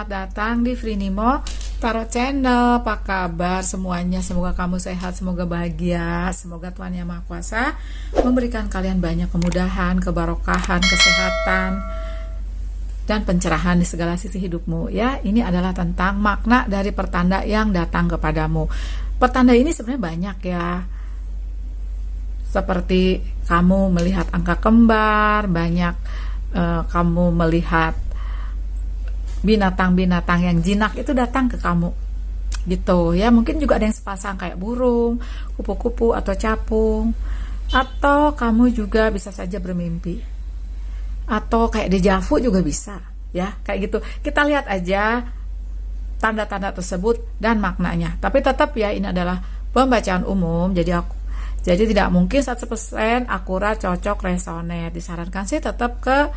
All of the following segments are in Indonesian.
datang di Frinimo Tarot Channel. Apa kabar semuanya? Semoga kamu sehat, semoga bahagia, semoga Tuhan Yang Maha Kuasa memberikan kalian banyak kemudahan, kebarokahan, kesehatan, dan pencerahan di segala sisi hidupmu ya. Ini adalah tentang makna dari pertanda yang datang kepadamu. Pertanda ini sebenarnya banyak ya, seperti kamu melihat angka kembar, banyak kamu melihat binatang-binatang yang jinak itu datang ke kamu gitu ya. Mungkin juga ada yang sepasang kayak burung, kupu-kupu atau capung, atau kamu juga bisa saja bermimpi, atau kayak dejavu juga bisa ya, kayak gitu. Kita lihat aja tanda-tanda tersebut dan maknanya. Tapi tetap ya, ini adalah pembacaan umum, jadi tidak mungkin 100% akurat, cocok, resonate. Disarankan sih tetap ke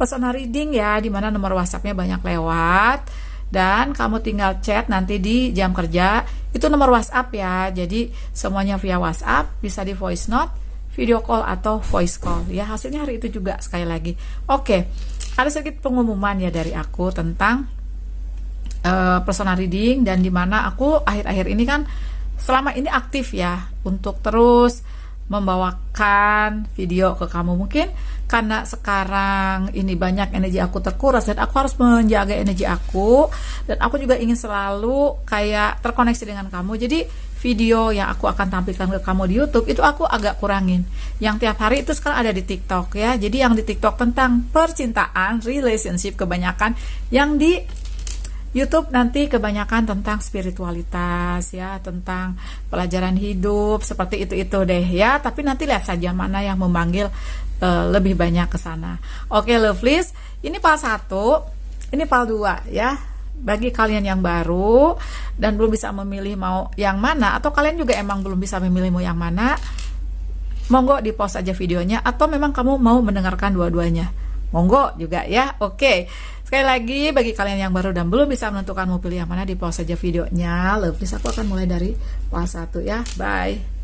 personal reading ya, dimana nomor WhatsAppnya banyak lewat, dan kamu tinggal chat nanti di jam kerja. Itu nomor WhatsApp ya, jadi semuanya via WhatsApp, bisa di voice note, video call, atau voice call ya. Hasilnya hari itu juga sekali lagi. Oke, ada sedikit pengumuman ya dari aku tentang personal reading, dan dimana aku akhir-akhir ini kan selama ini aktif ya untuk terus membawakan video ke kamu. Mungkin karena sekarang ini banyak energi aku terkuras dan aku harus menjaga energi aku, dan aku juga ingin selalu kayak terkoneksi dengan kamu. Jadi video yang aku akan tampilkan ke kamu di YouTube itu aku agak kurangin. Yang tiap hari itu sekarang ada di TikTok ya. Jadi yang di TikTok tentang percintaan, relationship kebanyakan, yang di YouTube nanti kebanyakan tentang spiritualitas ya, tentang pelajaran hidup, seperti itu deh ya. Tapi nanti lihat saja mana yang memanggil lebih banyak ke sana. Oke, lovelies, ini part 1, ini part 2 ya. Bagi kalian yang baru dan belum bisa memilih mau yang mana, atau kalian juga emang belum bisa memilih mau yang mana, monggo di pause aja videonya, atau memang kamu mau mendengarkan dua-duanya, monggo juga ya. Oke. Sekali lagi, bagi kalian yang baru dan belum bisa menentukan mau pilih yang mana, di pause saja videonya. Lovelies, aku akan mulai dari part 1 ya. Bye.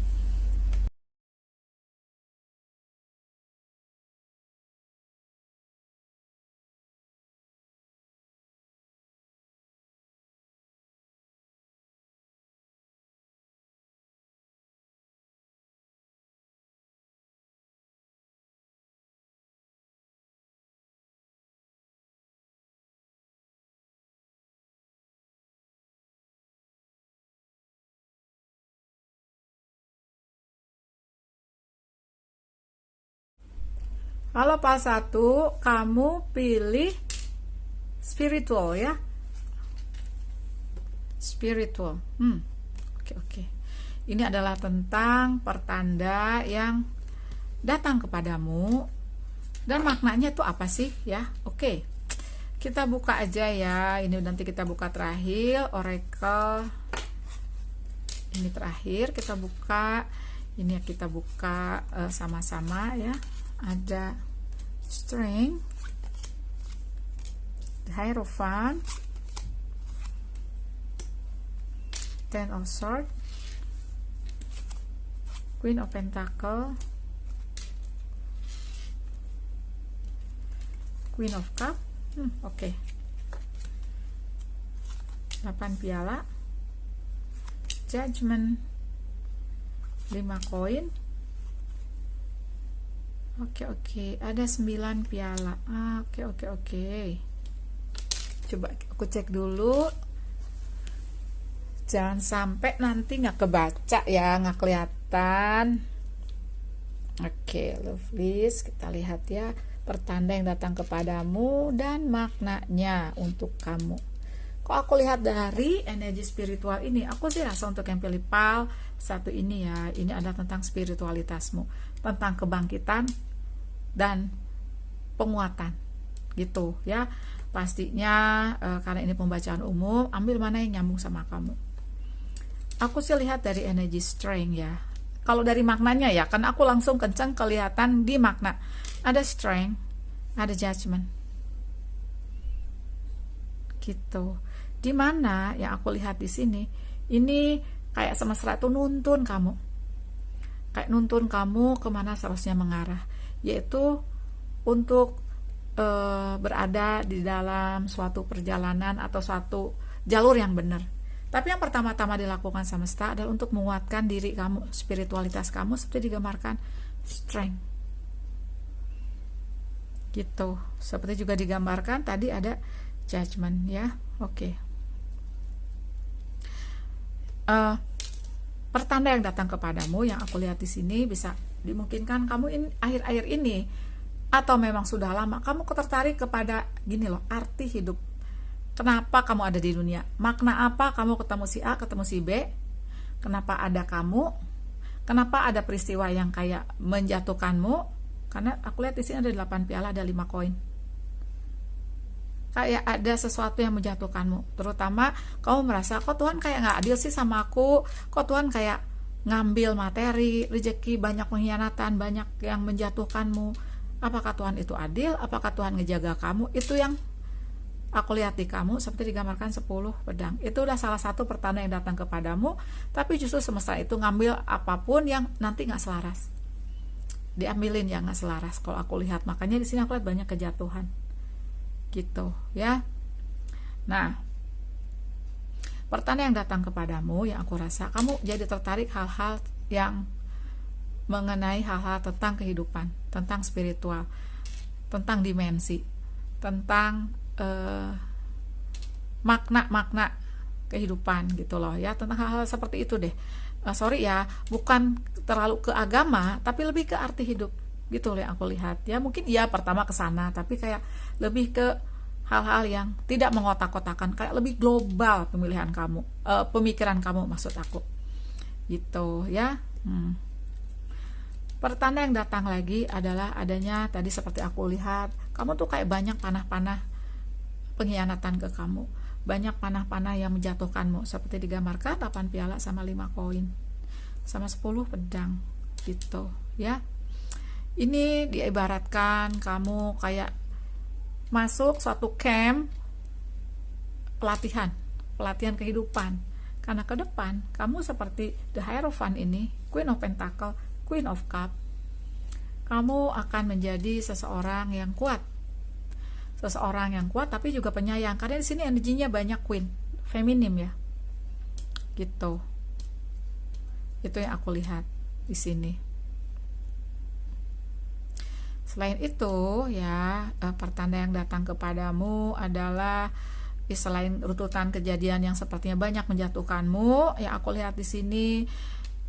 Kalau part 1 kamu pilih spiritual ya. Spiritual. Oke. Ini adalah tentang pertanda yang datang kepadamu dan maknanya itu apa sih ya. Oke. Kita buka aja ya. Ini nanti kita buka terakhir oracle. Ini terakhir kita buka. Ini kita buka sama-sama ya. Ada string, the Hierophant, Ten of Swords, Queen of Pentacle, Queen of Cup. Oke. 8 piala, Judgment, 5 koin. Oke, ada 9 piala. Oke. Coba aku cek dulu. Jangan sampai nanti nggak kebaca ya, nggak kelihatan. Oke, lovelies, kita lihat ya pertanda yang datang kepadamu dan maknanya untuk kamu. Kok aku lihat dari energi spiritual ini, aku sih rasa untuk yang pilih PAL 1 ini ya, ini adalah tentang spiritualitasmu, tentang kebangkitan dan penguatan gitu ya. Pastinya karena ini pembacaan umum, ambil mana yang nyambung sama kamu. Aku sih lihat dari energi strength ya. Kalau dari maknanya ya, kan aku langsung kencang kelihatan di makna. Ada strength, ada judgment gitu. Dimana yang aku lihat di sini, ini kayak semesta itu nuntun kamu, kayak nuntun kamu kemana seharusnya mengarah, yaitu untuk berada di dalam suatu perjalanan atau suatu jalur yang benar. Tapi yang pertama-tama dilakukan semesta adalah untuk menguatkan diri kamu, spiritualitas kamu, seperti digambarkan strength. Gitu. Seperti juga digambarkan tadi ada judgment ya. Oke. Pertanda yang datang kepadamu yang aku lihat di sini bisa dimungkinkan kamu ini akhir-akhir ini atau memang sudah lama kamu tertarik kepada gini loh, arti hidup. Kenapa kamu ada di dunia? Makna apa kamu ketemu si A, ketemu si B? Kenapa ada kamu? Kenapa ada peristiwa yang kayak menjatuhkanmu? Karena aku lihat di sini ada 8 piala, ada 5 koin. Kayak ada sesuatu yang menjatuhkanmu. Terutama kamu merasa, kok Tuhan kayak gak adil sih sama aku? Kok Tuhan kayak ngambil materi, rezeki, banyak pengkhianatan, banyak yang menjatuhkanmu. Apakah Tuhan itu adil? Apakah Tuhan ngejaga kamu? Itu yang aku lihat di kamu, seperti digambarkan 10 pedang. Itu udah salah satu pertanda yang datang kepadamu. Tapi justru semesta itu ngambil apapun yang nanti gak selaras, diambilin yang gak selaras kalau aku lihat. Makanya di sini aku lihat banyak kejatuhan gitu ya. Nah, pertanda yang datang kepadamu yang aku rasa kamu jadi tertarik hal-hal yang mengenai hal-hal tentang kehidupan, tentang spiritual, tentang dimensi, tentang makna-makna kehidupan gitu loh ya, tentang hal-hal seperti itu deh. Sorry ya, bukan terlalu ke agama, tapi lebih ke arti hidup gitu loh yang aku lihat ya. Mungkin ya pertama ke sana, tapi kayak lebih ke hal-hal yang tidak mengotak-kotakan, kayak lebih global pemilihan kamu, pemikiran kamu maksud aku gitu ya. Pertanda yang datang lagi adalah adanya tadi seperti aku lihat, kamu tuh kayak banyak panah-panah pengkhianatan ke kamu, banyak panah-panah yang menjatuhkanmu, seperti digambarkan 8 piala sama 5 koin sama 10 pedang gitu ya. Ini diibaratkan kamu kayak masuk suatu camp pelatihan kehidupan, karena ke depan kamu seperti the Hierophant ini, Queen of Pentacle, Queen of Cup, kamu akan menjadi seseorang yang kuat, tapi juga penyayang, karena di sini energinya banyak queen, feminim ya, gitu. Itu yang aku lihat di sini. Selain itu ya, pertanda yang datang kepadamu adalah selain runtutan kejadian yang sepertinya banyak menjatuhkanmu, ya aku lihat di sini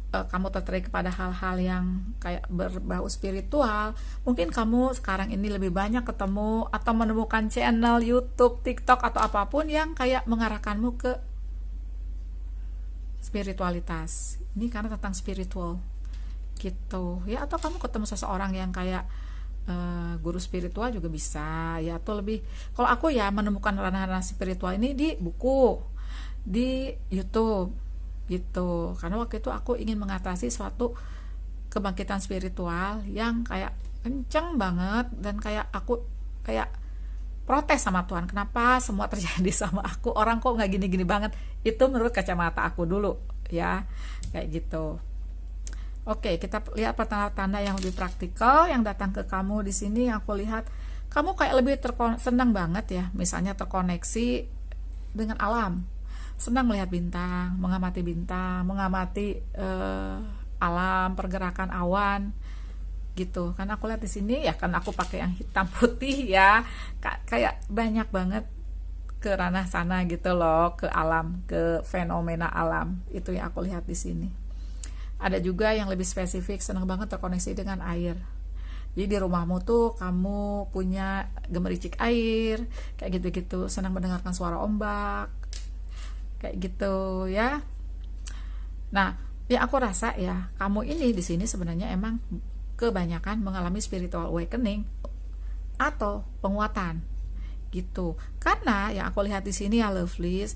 kamu tertarik kepada hal-hal yang kayak berbau spiritual. Mungkin kamu sekarang ini lebih banyak ketemu atau menemukan channel YouTube, TikTok atau apapun yang kayak mengarahkanmu ke spiritualitas. Ini karena tentang spiritual gitu ya. Atau kamu ketemu seseorang yang kayak guru spiritual juga bisa ya. Atau lebih, kalau aku ya menemukan ranah-ranah spiritual ini di buku, di YouTube gitu, karena waktu itu aku ingin mengatasi suatu kebangkitan spiritual yang kayak kenceng banget, dan kayak aku kayak protes sama Tuhan, kenapa semua terjadi sama aku, orang kok nggak gini-gini banget. Itu menurut kacamata aku dulu ya, kayak gitu. Oke, kita lihat tanda-tanda yang lebih praktikal yang datang ke kamu di sini. Yang aku lihat kamu kayak lebih senang banget ya, misalnya terkoneksi dengan alam, senang melihat bintang, mengamati alam, pergerakan awan gitu. Karena aku lihat di sini ya, kan aku pakai yang hitam putih ya, kayak banyak banget ke ranah sana gitu loh, ke alam, ke fenomena alam. Itu yang aku lihat di sini. Ada juga yang lebih spesifik, senang banget terkoneksi dengan air. Jadi di rumahmu tuh kamu punya gemericik air, kayak gitu-gitu, senang mendengarkan suara ombak, kayak gitu ya. Nah, ya aku rasa ya kamu ini di sini sebenarnya emang kebanyakan mengalami spiritual awakening atau penguatan gitu. Karena yang aku lihat di sini ya lovelies,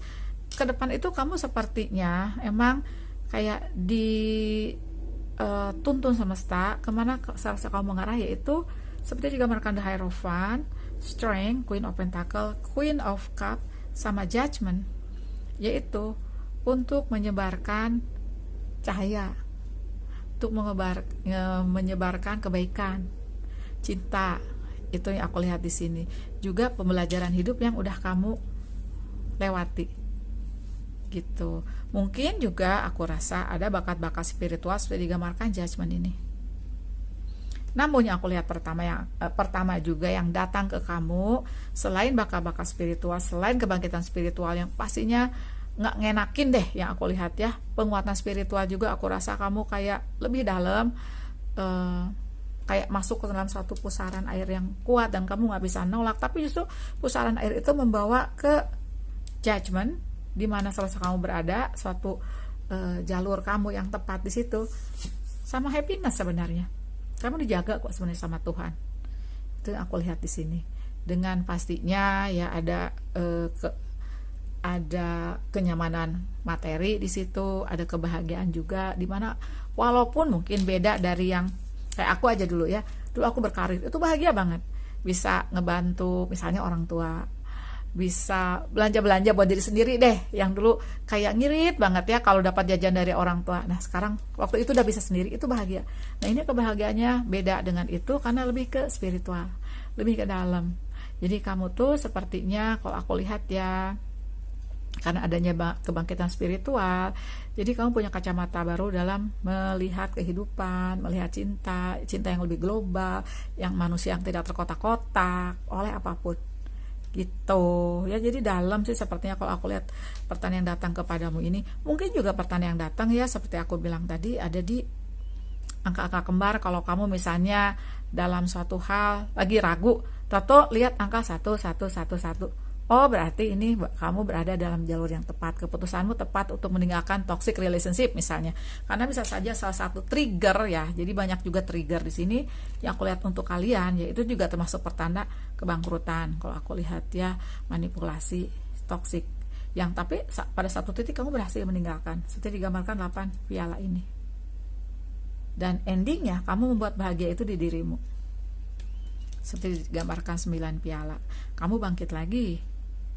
ke depan itu kamu sepertinya emang kayak dituntun semesta kemana seharusnya kamu mengarah, yaitu seperti digambarkan the Hierophant, Strength, Queen of Pentacle, Queen of Cup, sama Judgment, yaitu untuk menyebarkan cahaya, untuk menyebarkan kebaikan, cinta Itu yang aku lihat di sini. Juga pembelajaran hidup yang udah kamu lewati. Gitu. Mungkin juga aku rasa ada bakat-bakat spiritual seperti digambarkan judgment ini. Namun yang aku lihat pertama juga yang datang ke kamu selain bakat-bakat spiritual, selain kebangkitan spiritual yang pastinya nggak ngenakin deh, yang aku lihat ya, penguatan spiritual juga aku rasa kamu kayak lebih dalam, kayak masuk ke dalam satu pusaran air yang kuat dan kamu nggak bisa nolak, tapi justru pusaran air itu membawa ke judgment, di mana selesai kamu berada suatu jalur kamu yang tepat di situ, sama happiness sebenarnya. Kamu dijaga kok sebenarnya sama Tuhan. Itu yang aku lihat di sini. Dengan pastinya ya ada kenyamanan materi di situ, ada kebahagiaan juga, dimana walaupun mungkin beda dari yang kayak aku aja dulu ya. Dulu aku berkarir itu bahagia banget, bisa ngebantu misalnya orang tua, bisa belanja buat diri sendiri deh, yang dulu kayak ngirit banget ya kalau dapat jajan dari orang tua. Nah sekarang waktu itu udah bisa sendiri, itu bahagia. Nah ini kebahagiaannya beda dengan itu karena lebih ke spiritual, lebih ke dalam. Jadi kamu tuh sepertinya kalau aku lihat ya, karena adanya kebangkitan spiritual, jadi kamu punya kacamata baru dalam melihat kehidupan, melihat cinta yang lebih global, yang manusia yang tidak terkotak-kotak oleh apapun gitu ya. Jadi dalam sih sepertinya kalau aku lihat pertanyaan yang datang kepadamu ini. Mungkin juga pertanyaan yang datang ya seperti aku bilang tadi ada di angka-angka kembar. Kalau kamu misalnya dalam suatu hal lagi ragu, tato lihat angka 1111, oh berarti ini kamu berada dalam jalur yang tepat, keputusanmu tepat untuk meninggalkan toxic relationship misalnya. Karena bisa saja salah satu trigger ya. Jadi banyak juga trigger di sini yang aku lihat untuk kalian, yaitu juga termasuk pertanda kebangkrutan. Kalau aku lihat ya, manipulasi toxic yang tapi pada satu titik kamu berhasil meninggalkan, seperti digambarkan 8 piala ini. Dan endingnya kamu membuat bahagia itu di dirimu, seperti digambarkan 9 piala. Kamu bangkit lagi,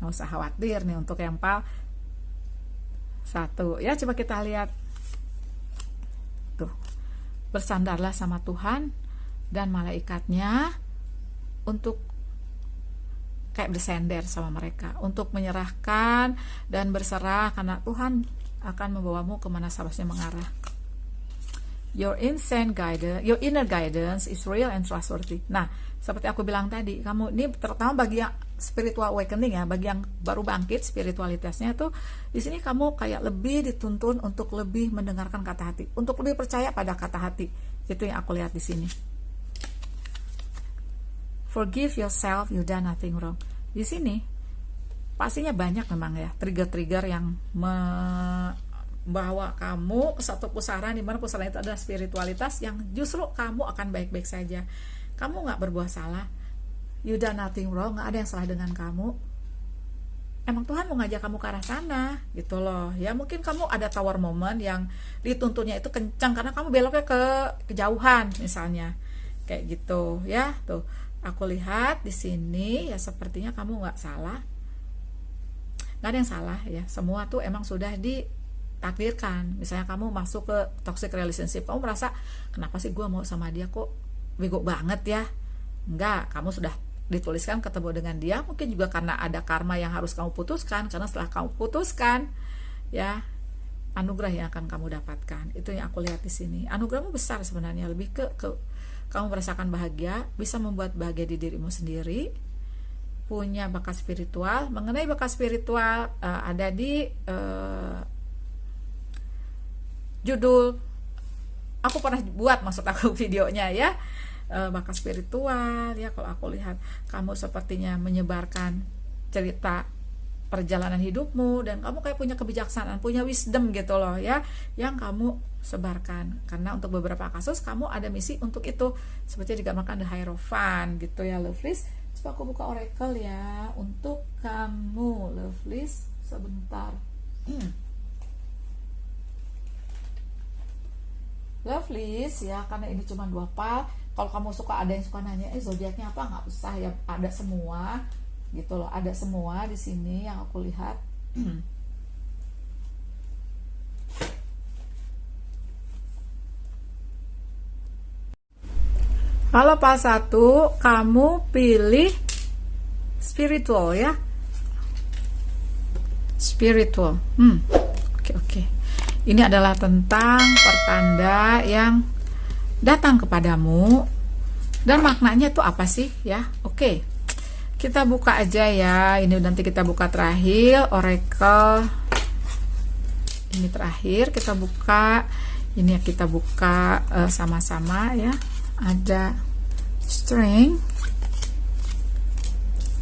nggak usah khawatir nih untuk yang pal 1 ya. Coba kita lihat tuh, bersandarlah sama Tuhan dan malaikatnya untuk kayak bersender sama mereka, untuk menyerahkan dan berserah, karena Tuhan akan membawamu kemana seharusnya mengarah. Your inner guidance is real and trustworthy. Nah, seperti aku bilang tadi, kamu ini terutama bagi yang spiritual awakening ya, bagi yang baru bangkit spiritualitasnya tuh, di sini kamu kayak lebih dituntun untuk lebih mendengarkan kata hati, untuk lebih percaya pada kata hati. Itu yang aku lihat di sini. Forgive yourself, you done nothing wrong. Di sini pastinya banyak memang ya trigger-trigger yang bawa kamu ke satu pusaran, di mana pusaran itu adalah spiritualitas yang justru kamu akan baik-baik saja. Kamu nggak berbuat salah, you done nothing wrong, nggak ada yang salah dengan kamu. Emang Tuhan mau ngajak kamu ke arah sana gitu loh ya. Mungkin kamu ada tower moment yang dituntunnya itu kencang karena kamu beloknya ke kejauhan misalnya, kayak gitu ya. Tuh aku lihat di sini ya, sepertinya kamu nggak salah, nggak ada yang salah ya. Semua tuh emang sudah ditakdirkan. Misalnya kamu masuk ke toxic relationship, kamu merasa kenapa sih gue mau sama dia, kok bego banget ya. Enggak, kamu sudah dituliskan ketemu dengan dia. Mungkin juga karena ada karma yang harus kamu putuskan, karena setelah kamu putuskan ya, anugerah yang akan kamu dapatkan. Itu yang aku lihat di sini. Anugerahmu besar sebenarnya, lebih ke kamu merasakan bahagia, bisa membuat bahagia di dirimu sendiri, punya bakat spiritual. Mengenai bakat spiritual ada di judul aku pernah buat, maksud aku videonya ya, bakat spiritual ya. Kalau aku lihat kamu sepertinya menyebarkan cerita perjalanan hidupmu, dan kamu kayak punya kebijaksanaan, punya wisdom gitu loh ya, yang kamu sebarkan. Karena untuk beberapa kasus kamu ada misi untuk itu, seperti digambarkan The Hierophant gitu ya, Lovelies. Coba aku buka oracle ya untuk kamu, Lovelies, sebentar. Lovelies ya, karena ini cuma 2 pal. Kalau kamu suka, ada yang suka nanya zodiaknya apa, nggak usah ya, ada semua gitu loh, ada semua di sini yang aku lihat. Kalau pas 1 kamu pilih spiritual ya. Spiritual. Oke. Ini adalah tentang pertanda yang datang kepadamu dan maknanya itu apa sih ya? Oke. Kita buka aja ya. Ini nanti kita buka terakhir oracle. Ini terakhir kita buka. Ini kita buka sama-sama ya. Ada Strength,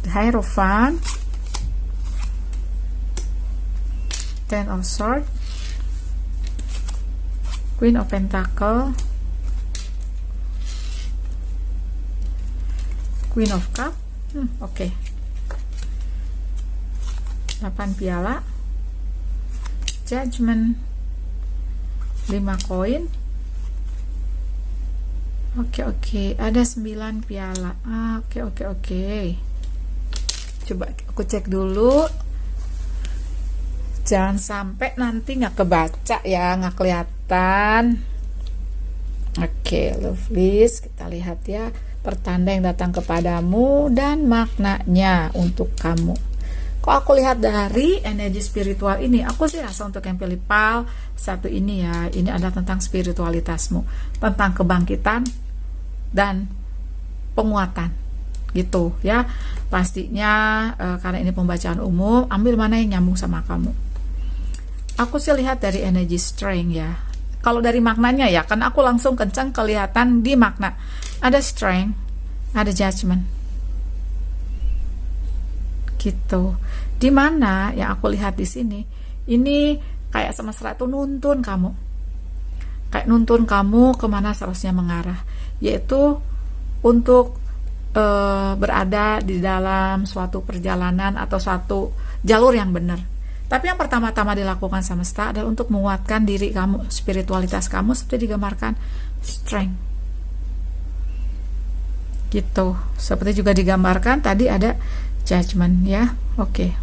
the Hierophant, Ten of Swords, Queen of Pentacle, Queen of Cup. Oke. 8 piala, Judgment, 5 koin. Oke, ada 9 piala. Oke. Coba aku cek dulu. Jangan sampai nanti nggak kebaca ya, nggak kelihatan. Oke, lovelies, kita lihat ya pertanda yang datang kepadamu dan maknanya untuk kamu. Kok aku lihat dari energi spiritual ini, aku sih rasa untuk yang pilih PAL 1 ini ya, ini adalah tentang spiritualitasmu, tentang kebangkitan dan penguatan gitu ya. Pastinya karena ini pembacaan umum, ambil mana yang nyambung sama kamu. Aku sih lihat dari energi strength ya. Kalau dari maknanya ya, kan aku langsung kencang kelihatan di makna. Ada strength, ada judgment. Gitu. Dimana yang aku lihat di sini, ini kayak semesta itu nuntun kamu. Kayak nuntun kamu kemana seharusnya mengarah, yaitu untuk berada di dalam suatu perjalanan atau suatu jalur yang benar. Tapi yang pertama-tama dilakukan semesta adalah untuk menguatkan diri kamu, spiritualitas kamu, seperti digambarkan strength. Gitu. Seperti juga digambarkan tadi ada judgment ya. Oke.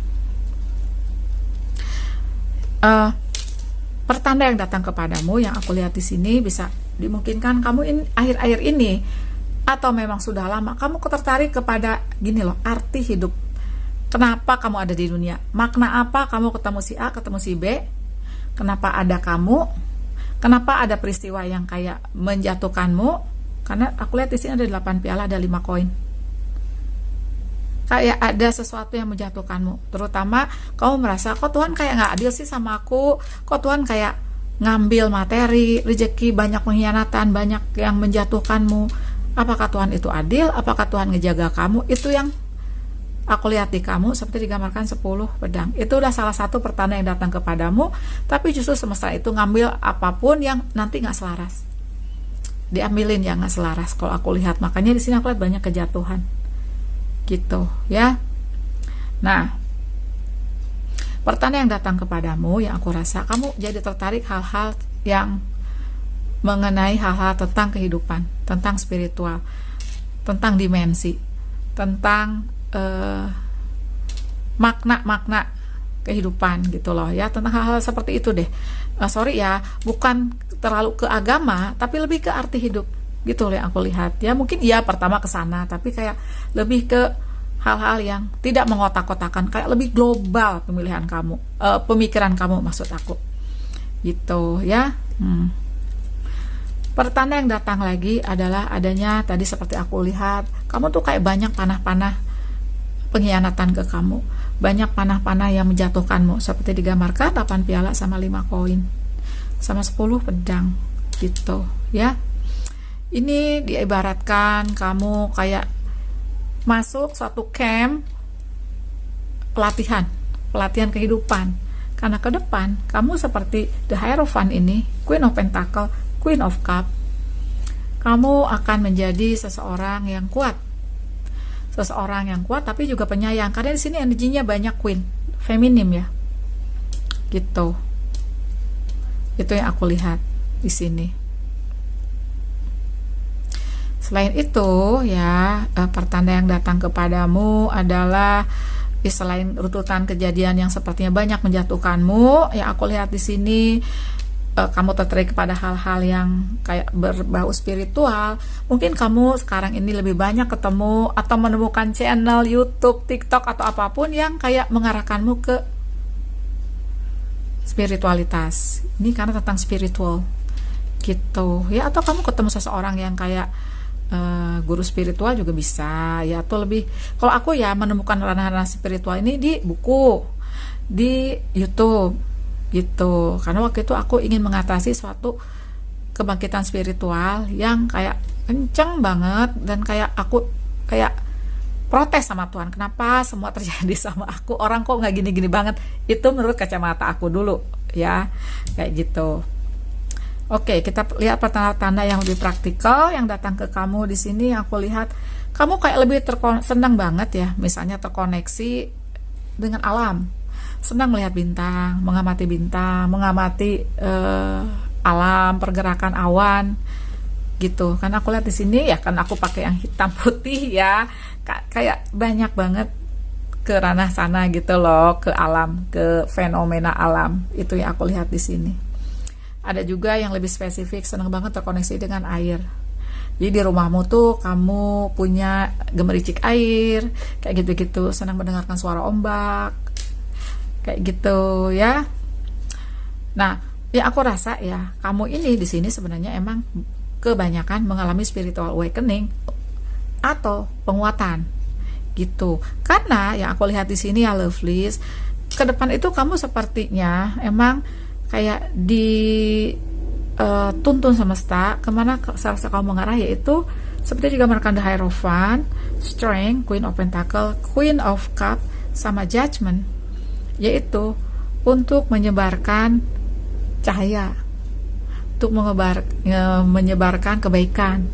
Pertanda yang datang kepadamu yang aku lihat di sini bisa dimungkinkan kamu akhir-akhir ini atau memang sudah lama kamu tertarik kepada gini loh, arti hidup. Kenapa kamu ada di dunia? Makna apa kamu ketemu si A, ketemu si B? Kenapa ada kamu? Kenapa ada peristiwa yang kayak menjatuhkanmu? Karena aku lihat di sini ada 8 piala, ada 5 koin. Kayak ada sesuatu yang menjatuhkanmu. Terutama kamu merasa, kok Tuhan kayak nggak adil sih sama aku? Kok Tuhan kayak ngambil materi, rezeki, banyak pengkhianatan, banyak yang menjatuhkanmu. Apakah Tuhan itu adil? Apakah Tuhan ngejaga kamu? Itu yang aku lihat di kamu, seperti digambarkan 10 pedang. Itu udah salah satu pertanda yang datang kepadamu, tapi justru semesta itu ngambil apapun yang nanti nggak selaras. Diambilin yang nggak selaras kalau aku lihat. Makanya di sini aku lihat banyak kejatuhan. Gitu ya. Nah, pertanda yang datang kepadamu yang aku rasa kamu jadi tertarik hal-hal yang mengenai hal-hal tentang kehidupan, tentang spiritual, tentang dimensi, tentang makna-makna kehidupan gitu loh ya, tentang hal-hal seperti itu deh. Sorry ya, bukan terlalu ke agama, tapi lebih ke arti hidup gitu loh yang aku lihat ya. Mungkin ya pertama ke sana, tapi kayak lebih ke hal-hal yang tidak mengotak-kotakan, kayak lebih global pemilihan kamu, pemikiran kamu maksud aku gitu ya. Pertanda yang datang lagi adalah adanya tadi seperti aku lihat, kamu tuh kayak banyak panah-panah pengkhianatan ke kamu, banyak panah-panah yang menjatuhkanmu, seperti digambarkan 8 piala sama 5 koin sama 10 pedang gitu ya. Ini diibaratkan kamu kayak masuk suatu camp pelatihan kehidupan, karena ke depan kamu seperti the Hierophant ini, Queen of Pentacle, Queen of Cup, kamu akan menjadi seseorang yang kuat, tapi juga penyayang, karena di sini energinya banyak queen, feminim ya, gitu. Itu yang aku lihat di sini. Selain itu ya, pertanda yang datang kepadamu adalah selain runtutan kejadian yang sepertinya banyak menjatuhkanmu, yang aku lihat di sini kamu tertarik kepada hal-hal yang kayak berbau spiritual, mungkin kamu sekarang ini lebih banyak ketemu atau menemukan channel YouTube, TikTok atau apapun yang kayak mengarahkanmu ke spiritualitas. Ini karena tentang spiritual gitu ya, atau kamu ketemu seseorang yang kayak guru spiritual juga bisa ya, atau lebih, kalau aku ya menemukan ranah-ranah spiritual ini di buku, di YouTube gitu, karena waktu itu aku ingin mengatasi suatu kebangkitan spiritual yang kayak kenceng banget, dan kayak aku kayak protes sama Tuhan, kenapa semua terjadi sama aku, orang kok nggak gini-gini banget. Itu menurut kacamata aku dulu ya, kayak gitu. Oke, kita lihat tanda-tanda yang lebih praktikal yang datang ke kamu di sini. Aku lihat kamu kayak lebih senang banget ya, misalnya terkoneksi dengan alam, senang melihat bintang, mengamati alam, pergerakan awan gitu. Karena aku lihat di sini ya, kan aku pakai yang hitam putih ya, kayak banyak banget ke ranah sana gitu loh, ke alam, ke fenomena alam. Itu yang aku lihat di sini. Ada juga yang lebih spesifik, senang banget terkoneksi dengan air. Jadi di rumahmu tuh kamu punya gemericik air, kayak gitu-gitu, senang mendengarkan suara ombak, kayak gitu ya. Nah, ya aku rasa ya, kamu ini di sini sebenarnya emang kebanyakan mengalami spiritual awakening atau penguatan gitu. Karena yang aku lihat di sini ya lovelies, ke depan itu kamu sepertinya emang kayak tuntun semesta kemana seharusnya kamu mengarah, yaitu seperti digambarkan the Hierophant, Strength, Queen of Pentacle, Queen of Cup, sama Judgment, yaitu untuk menyebarkan cahaya, untuk menyebarkan kebaikan,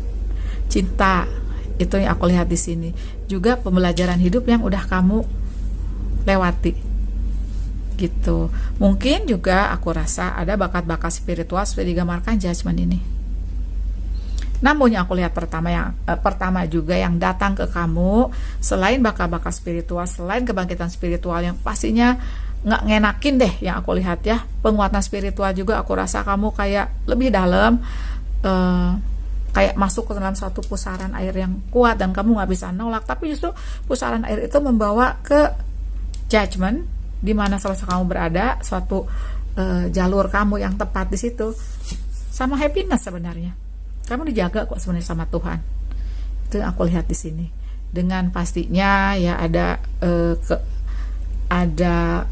cinta. Itu yang aku lihat di sini. Juga pembelajaran hidup yang udah kamu lewati gitu. Mungkin juga aku rasa ada bakat-bakat spiritual seperti digambarkan Judgment ini. Namun yang aku lihat pertama juga yang datang ke kamu, selain bakat-bakat spiritual, selain kebangkitan spiritual yang pastinya nggak ngenakin deh, yang aku lihat ya, penguatan spiritual juga aku rasa kamu kayak lebih dalam, kayak masuk ke dalam satu pusaran air yang kuat dan kamu nggak bisa nolak. Tapi justru pusaran air itu membawa ke Judgment, di mana selesai kamu berada, suatu jalur kamu yang tepat di situ, sama happiness sebenarnya. Kamu dijaga kok sebenarnya sama Tuhan. Itu yang aku lihat di sini. Dengan pastinya ya ada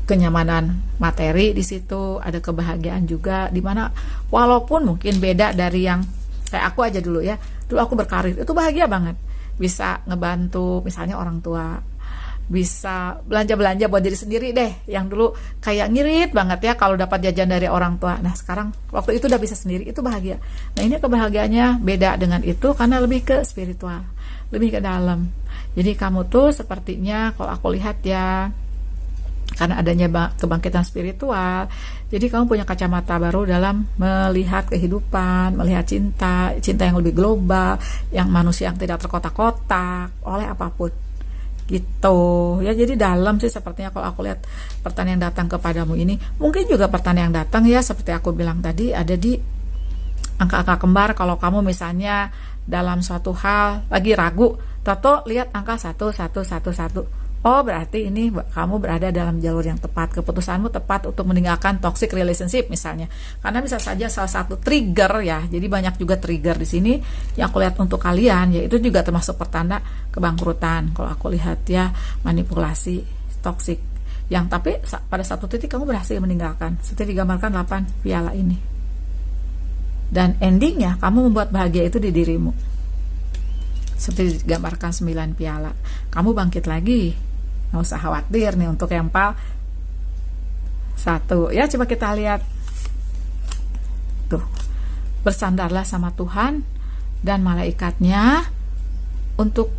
kenyamanan materi di situ, ada kebahagiaan juga, di mana walaupun mungkin beda dari yang kayak aku aja dulu ya. Dulu aku berkarir itu bahagia banget, bisa ngebantu misalnya orang tua, bisa belanja-belanja buat diri sendiri deh, yang dulu kayak ngirit banget ya kalau dapat jajan dari orang tua. Nah sekarang waktu itu udah bisa sendiri, itu bahagia. Nah ini kebahagiaannya beda dengan itu karena lebih ke spiritual, lebih ke dalam. Jadi kamu tuh sepertinya kalau aku lihat ya, karena adanya kebangkitan spiritual, jadi kamu punya kacamata baru dalam melihat kehidupan, melihat cinta yang lebih global, yang manusia yang tidak terkotak-kotak oleh apapun gitu ya. Jadi dalam sih sepertinya kalau aku lihat pertanyaan yang datang kepadamu ini. Mungkin juga pertanyaan yang datang ya seperti aku bilang tadi, ada di angka-angka kembar. Kalau kamu misalnya dalam suatu hal lagi ragu, tato lihat angka 1111, oh berarti ini kamu berada dalam jalur yang tepat, keputusanmu tepat untuk meninggalkan toxic relationship misalnya. Karena bisa saja salah satu trigger ya, jadi banyak juga trigger di sini yang aku lihat untuk kalian, yaitu juga termasuk pertanda kebangkrutan. Kalau aku lihat ya, manipulasi, toxic, yang tapi pada satu titik kamu berhasil meninggalkan, seperti digambarkan 8 piala ini. Dan endingnya kamu membuat bahagia itu di dirimu, seperti digambarkan 9 piala. Kamu bangkit lagi, nggak usah khawatir nih untuk yang pal 1 ya. Coba kita lihat tuh, bersandarlah sama Tuhan dan malaikatnya untuk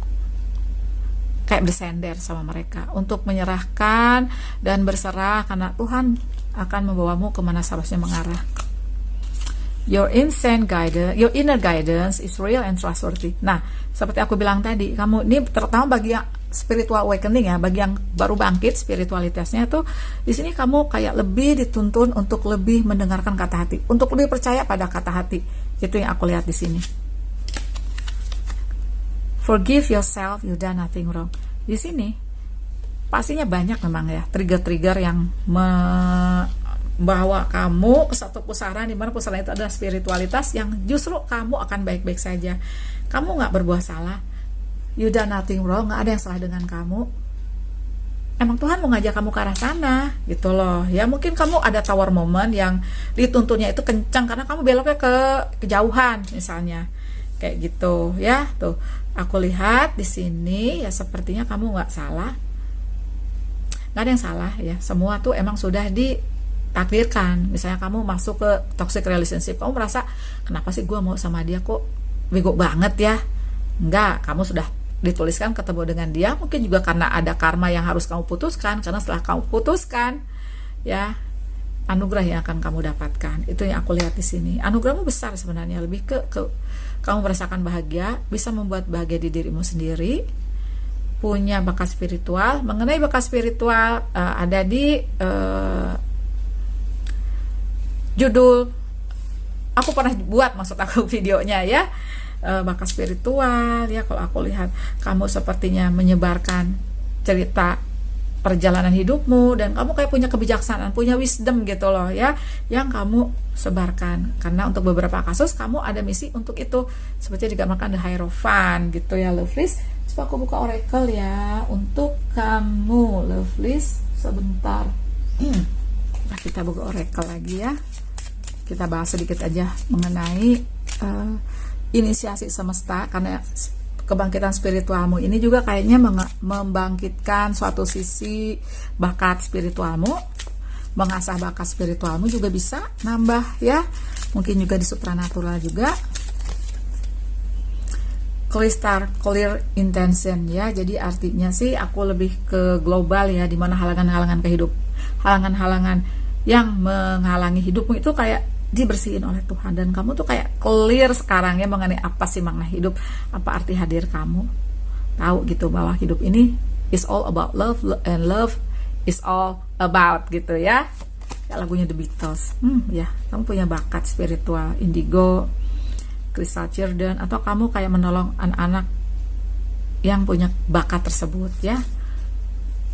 kayak bersender sama mereka, untuk menyerahkan dan berserah, karena Tuhan akan membawamu kemana seharusnya mengarah. Your inner guidance is real and trustworthy. Nah, seperti aku bilang tadi, kamu ini terutama bagi yang spiritual awakening ya, bagi yang baru bangkit spiritualitasnya tuh, di sini kamu kayak lebih dituntun untuk lebih mendengarkan kata hati, untuk lebih percaya pada kata hati. Itu yang aku lihat di sini. Forgive yourself, you done nothing wrong. Di sini pastinya banyak memang ya trigger-trigger yang membawa kamu ke satu pusaran, dimana pusaran itu adalah spiritualitas yang justru kamu akan baik-baik saja. Kamu nggak berbuat salah, you done nothing wrong, nggak ada yang salah dengan kamu. Emang Tuhan mau ngajak kamu ke arah sana gitu loh ya. Mungkin kamu ada tower moment yang dituntunnya itu kencang karena kamu beloknya ke kejauhan misalnya, kayak gitu ya. Tuh aku lihat di sini ya, sepertinya kamu nggak salah, nggak ada yang salah ya. Semua tuh emang sudah ditakdirkan. Misalnya kamu masuk ke toxic relationship, kamu merasa kenapa sih gue mau sama dia kok bego banget ya. Enggak, kamu sudah dituliskan ketemu dengan dia. Mungkin juga karena ada karma yang harus kamu putuskan, karena setelah kamu putuskan ya, anugerah yang akan kamu dapatkan. Itu yang aku lihat di sini. Anugerahmu besar sebenarnya, lebih ke kamu merasakan bahagia, bisa membuat bahagia di dirimu sendiri, punya bakat spiritual. Mengenai bakat spiritual ada di judul aku pernah buat, maksud aku videonya ya, bakat spiritual ya. Kalau aku lihat kamu sepertinya menyebarkan cerita perjalanan hidupmu, dan kamu kayak punya kebijaksanaan, punya wisdom gitu loh ya, yang kamu sebarkan. Karena untuk beberapa kasus kamu ada misi untuk itu, seperti digambarkan The Hierophant gitu ya, Lovelies. Coba aku buka oracle ya untuk kamu, Lovelies, sebentar. Nah, kita buka oracle lagi ya. Kita bahas sedikit aja mengenai inisiasi semesta, karena kebangkitan spiritualmu ini juga kayaknya membangkitkan suatu sisi bakat spiritualmu, mengasah bakat spiritualmu juga bisa nambah ya, mungkin juga di supranatural juga. Clear intention ya, jadi artinya sih aku lebih ke global ya, dimana halangan-halangan halangan-halangan yang menghalangi hidupmu itu kayak dibersihin oleh Tuhan, dan kamu tuh kayak clear sekarang ya mengenai apa sih makna hidup, apa arti hadir kamu. Tahu gitu bahwa hidup ini is all about love, and love is all about gitu ya. Kayak lagunya The Beatles. Ya, kamu punya bakat spiritual, indigo, crystal children, atau kamu kayak menolong anak-anak yang punya bakat tersebut ya.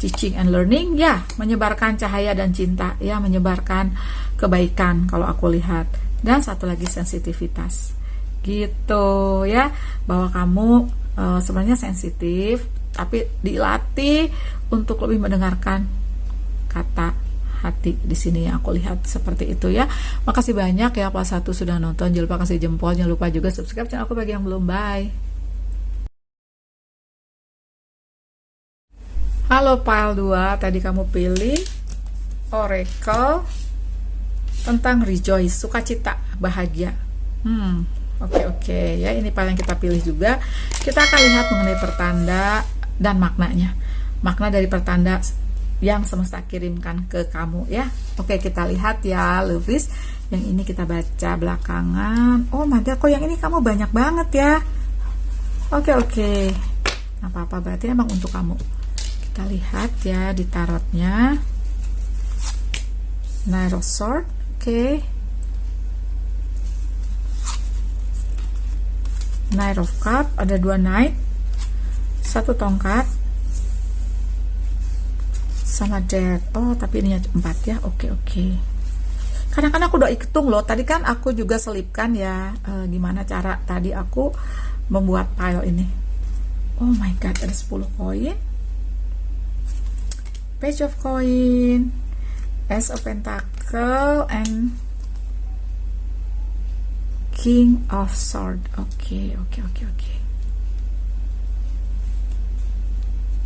Teaching and learning ya, menyebarkan cahaya dan cinta ya, menyebarkan kebaikan kalau aku lihat. Dan satu lagi sensitivitas gitu ya, bahwa kamu sebenarnya sensitif, tapi dilatih untuk lebih mendengarkan kata hati. Di sini yang aku lihat seperti itu ya. Makasih banyak ya Pak Satu sudah nonton, jangan lupa kasih jempol, jangan lupa juga subscribe channel aku bagi yang belum. Bye. Halo Pile 2, tadi kamu pilih oracle tentang rejoice, sukacita, bahagia. Oke ya, ini paling kita pilih juga. Kita akan lihat mengenai pertanda dan maknanya. Makna dari pertanda yang semesta kirimkan ke kamu ya. Oke, kita lihat ya Lovelies. Yang ini kita baca belakangan. Oh mantap, kok yang ini kamu banyak banget ya. Oke. Nah, apa-apa, berarti emang untuk kamu. Kita lihat ya di tarotnya. Knight of Swords, oke. Knight of Cup, ada 2 knight, 1 tongkat, sama Death. Oh, tapi ini 4 ya. Oke. Kadang-kadang aku udah hitung loh. Tadi kan aku juga selipkan ya, gimana cara tadi aku membuat pile ini. Oh my god, ada 10 koin. Page of Coin, Ace of Pentacle, and King of Sword. Oke.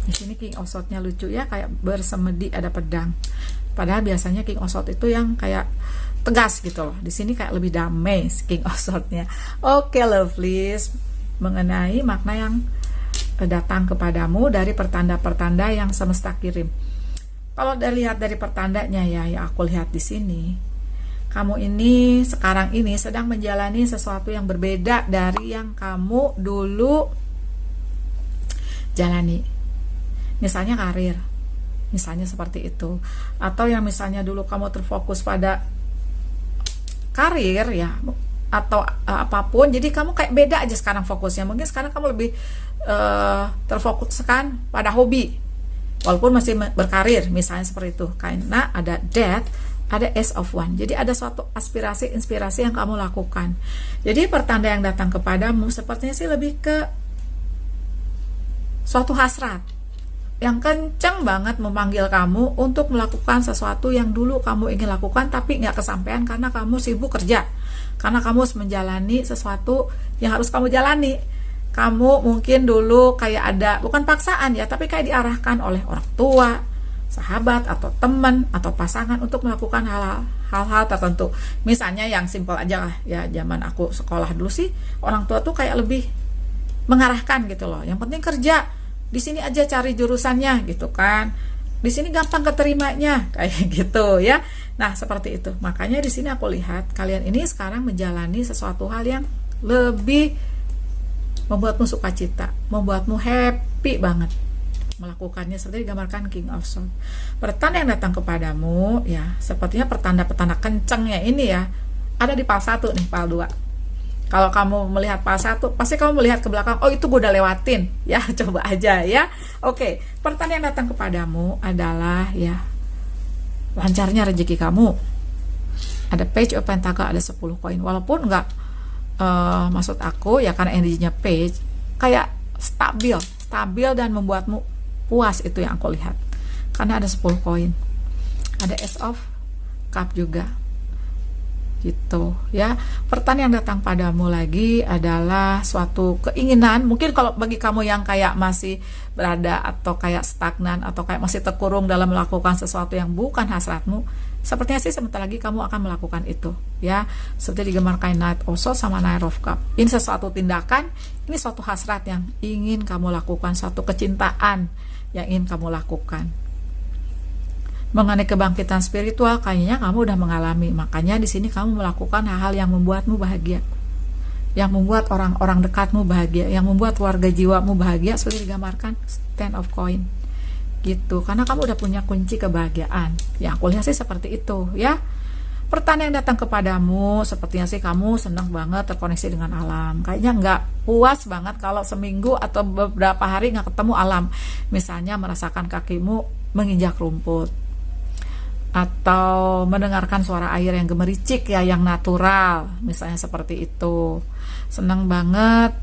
Di sini King of Sword-nya lucu ya, kayak bersemedi ada pedang. Padahal biasanya King of Sword itu yang kayak tegas gitu loh. Di sini kayak lebih damai King of Sword-nya. Oke, Lovelies, mengenai makna yang datang kepadamu dari pertanda-pertanda yang semesta kirim. Kalau lihat dari pertandanya ya, aku lihat di sini, kamu ini sekarang ini sedang menjalani sesuatu yang berbeda dari yang kamu dulu jalani. misalnya karir, misalnya seperti itu. Atau yang misalnya dulu kamu terfokus pada karir ya, atau apapun, jadi kamu kayak beda aja sekarang fokusnya. Mungkin sekarang kamu lebih terfokuskan pada hobi walaupun masih berkarir, misalnya seperti itu. Karena ada Death, ada Ace of Wands. Jadi ada suatu aspirasi, inspirasi yang kamu lakukan. Jadi pertanda yang datang kepadamu sepertinya sih lebih ke suatu hasrat yang kencang banget memanggil kamu untuk melakukan sesuatu yang dulu kamu ingin lakukan tapi nggak kesampaian karena kamu sibuk kerja, karena kamu harus menjalani sesuatu yang harus kamu jalani. Kamu mungkin dulu kayak ada, bukan paksaan ya, tapi kayak diarahkan oleh orang tua, sahabat, atau teman, atau pasangan untuk melakukan hal-hal tertentu. Misalnya yang simpel aja lah ya, zaman aku sekolah dulu sih, orang tua tuh kayak lebih mengarahkan gitu loh. Yang penting kerja, di sini aja cari jurusannya gitu kan. Di sini gampang keterimanya kayak gitu ya. Nah, seperti itu. Makanya di sini aku lihat kalian ini sekarang menjalani sesuatu hal yang lebih membuatmu sukacita, membuatmu happy banget melakukannya, seperti digambarkan King of Swords. Pertanda yang datang kepadamu ya, sepertinya pertanda-pertanda kencangnya ini ya, ada di pal 1 nih, pal 2. Kalau kamu melihat pal 1, pasti kamu melihat ke belakang, oh itu gue udah lewatin ya, coba aja ya. Oke, pertanda yang datang kepadamu adalah ya, lancarnya rezeki kamu. Ada Page of Pentacle, ada 10 koin. Walaupun enggak maksud aku ya, karena energinya Page kayak stabil dan membuatmu puas, itu yang aku lihat. Karena ada 10 koin. Ada Ace of Cup juga. Gitu ya. Pertanyaan yang datang padamu lagi adalah suatu keinginan. Mungkin kalau bagi kamu yang kayak masih berada atau kayak stagnan atau kayak masih terkurung dalam melakukan sesuatu yang bukan hasratmu, sepertinya sih sebentar lagi kamu akan melakukan itu ya. Seperti digambarkan Knight of Swords sama Knight of Cup. Ini sesuatu tindakan, ini suatu hasrat yang ingin kamu lakukan, suatu kecintaan yang ingin kamu lakukan. Mengenai kebangkitan spiritual, kayaknya kamu udah mengalami. Makanya di sini kamu melakukan hal-hal yang membuatmu bahagia, yang membuat orang-orang dekatmu bahagia, yang membuat warga jiwamu bahagia, seperti digambarkan Ten of Coin gitu. Karena kamu udah punya kunci kebahagiaan. Yang aku lihat sih seperti itu ya. Pertanyaan yang datang kepadamu sepertinya sih kamu senang banget terkoneksi dengan alam. Kayaknya nggak puas banget kalau seminggu atau beberapa hari nggak ketemu alam. Misalnya merasakan kakimu menginjak rumput, atau mendengarkan suara air yang gemericik ya, yang natural, misalnya seperti itu. Senang banget.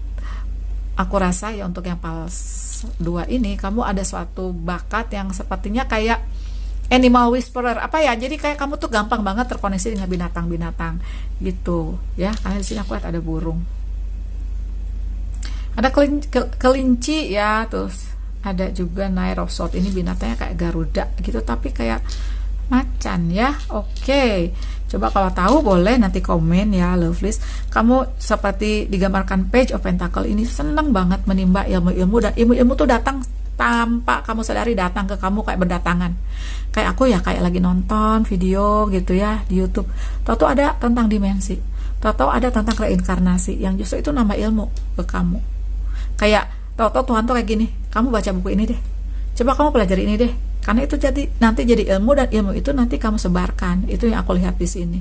Aku rasa ya untuk yang pal 2 ini kamu ada suatu bakat yang sepertinya kayak animal whisperer apa ya, jadi kayak kamu tuh gampang banget terkoneksi dengan binatang-binatang gitu ya. Karena di sini aku lihat ada burung, ada kelinci ya, terus ada juga Knight of Swords. Ini binatangnya kayak garuda gitu tapi kayak macan ya. Oke, coba kalau tahu boleh nanti komen ya, Lovelies. Kamu seperti digambarkan Page of Pentacle ini senang banget menimba ilmu-ilmu, dan ilmu-ilmu tuh datang tanpa kamu sadari, datang ke kamu kayak berdatangan. Kayak aku ya, kayak lagi nonton video gitu ya di YouTube, tahu-tahu ada tentang dimensi, tahu-tahu ada tentang reinkarnasi, yang justru itu nambah ilmu ke kamu. Kayak tahu-tahu Tuhan tuh kayak gini, kamu baca buku ini deh, coba kamu pelajari ini deh, karena itu nanti jadi ilmu, dan ilmu itu nanti kamu sebarkan. Itu yang aku lihat di sini.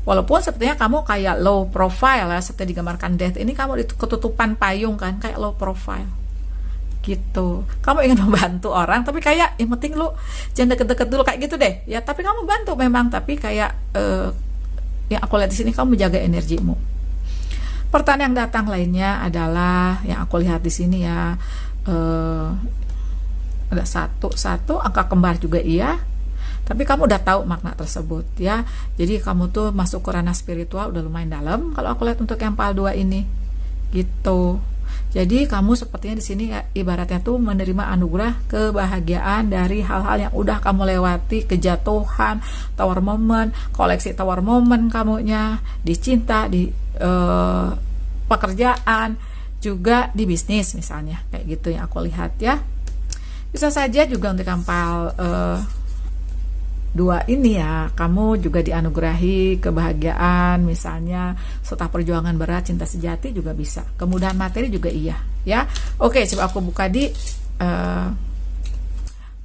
Walaupun sepertinya kamu kayak low profile ya, seperti digambarkan Death ini, kamu ketutupan payung kan, kayak low profile gitu. Kamu ingin membantu orang tapi kayak yang penting lu jangan deket-deket dulu kayak gitu deh ya. Tapi kamu bantu memang, tapi kayak yang aku lihat di sini kamu menjaga energimu. Pertanyaan yang datang lainnya adalah yang aku lihat di sini ya, ada satu angka kembar juga iya, tapi kamu udah tahu makna tersebut ya. Jadi kamu tuh masuk ke ranah spiritual udah lumayan dalam kalau aku lihat untuk yang pal 2 ini gitu. Jadi kamu sepertinya di sini ibaratnya tuh menerima anugerah kebahagiaan dari hal-hal yang udah kamu lewati, kejatuhan, tower moment, koleksi tower moment kamunya di cinta, di pekerjaan, juga di bisnis misalnya, kayak gitu yang aku lihat ya. Bisa saja juga untuk pal 2 ini ya, kamu juga dianugerahi kebahagiaan, misalnya setelah perjuangan berat, cinta sejati juga bisa, kemudahan materi juga iya ya. Oke, coba aku buka di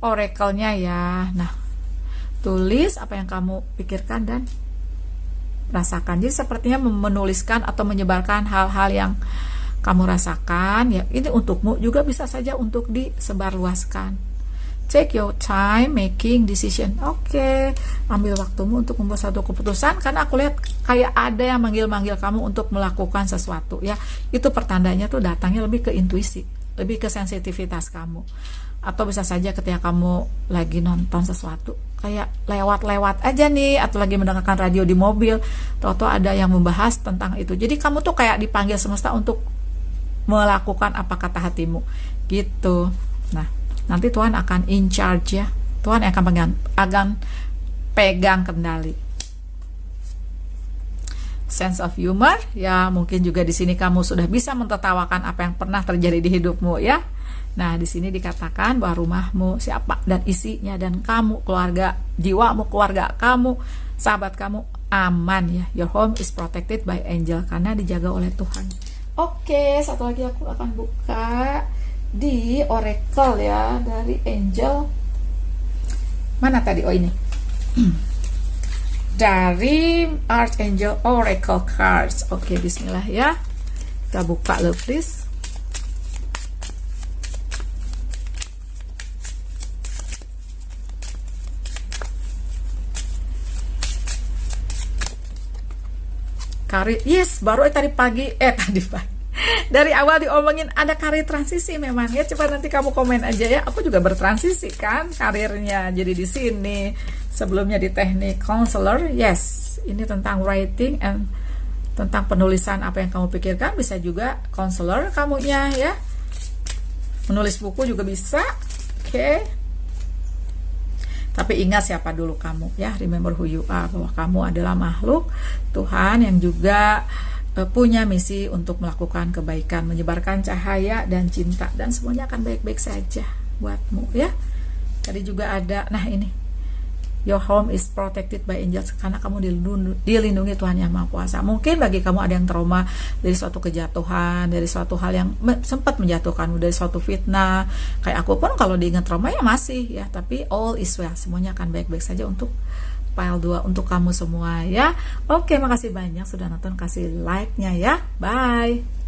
oracle-nya ya. Nah, tulis apa yang kamu pikirkan dan rasakan. Jadi sepertinya menuliskan atau menyebarkan hal-hal yang kamu rasakan ya, ini untukmu, juga bisa saja untuk disebarluaskan. Take your time making decision. Oke, ambil waktumu untuk membuat satu keputusan, karena aku lihat kayak ada yang manggil-manggil kamu untuk melakukan sesuatu ya. Itu pertandanya tuh datangnya lebih ke intuisi, lebih ke sensitivitas kamu. Atau bisa saja ketika kamu lagi nonton sesuatu, kayak lewat-lewat aja nih, atau lagi mendengarkan radio di mobil, tahu-tahu ada yang membahas tentang itu. Jadi kamu tuh kayak dipanggil semesta untuk melakukan apa kata hatimu gitu. Nah, nanti Tuhan akan in charge ya. Tuhan akan pegang kendali. Sense of humor ya, mungkin juga di sini kamu sudah bisa mentertawakan apa yang pernah terjadi di hidupmu ya. Nah, di sini dikatakan bahwa rumahmu, siapa dan isinya, dan kamu, keluarga, jiwamu, keluarga kamu, sahabat kamu aman ya. Your home is protected by angel, karena dijaga oleh Tuhan. Oke, satu lagi aku akan buka di oracle ya, dari angel. Mana tadi? Oh, ini. Dari Archangel Oracle Cards. Oke, bismillah ya. Kita buka loh, please. Karir, yes, baru tadi pagi, dari awal diomongin ada karir transisi memang ya. Coba nanti kamu komen aja ya. Aku juga bertransisi kan karirnya. Jadi di sini sebelumnya di teknik counselor, yes, ini tentang writing and tentang penulisan apa yang kamu pikirkan. Bisa juga counselor kamunya ya. Menulis buku juga bisa. Oke. Tapi ingat siapa dulu kamu ya, remember who you are, bahwa kamu adalah makhluk Tuhan yang juga punya misi untuk melakukan kebaikan, menyebarkan cahaya dan cinta, dan semuanya akan baik-baik saja buatmu ya. Tadi juga ada, nah ini, your home is protected by angels, karena kamu dilindungi Tuhan Yang Maha Kuasa. Mungkin bagi kamu ada yang trauma dari suatu kejatuhan, dari suatu hal yang sempat menjatuhkanmu, dari suatu fitnah. Kayak aku pun kalau diingat trauma ya masih ya, tapi all is well, semuanya akan baik-baik saja untuk pile 2 untuk kamu semua ya. Oke, makasih banyak sudah nonton, kasih like-nya ya. Bye.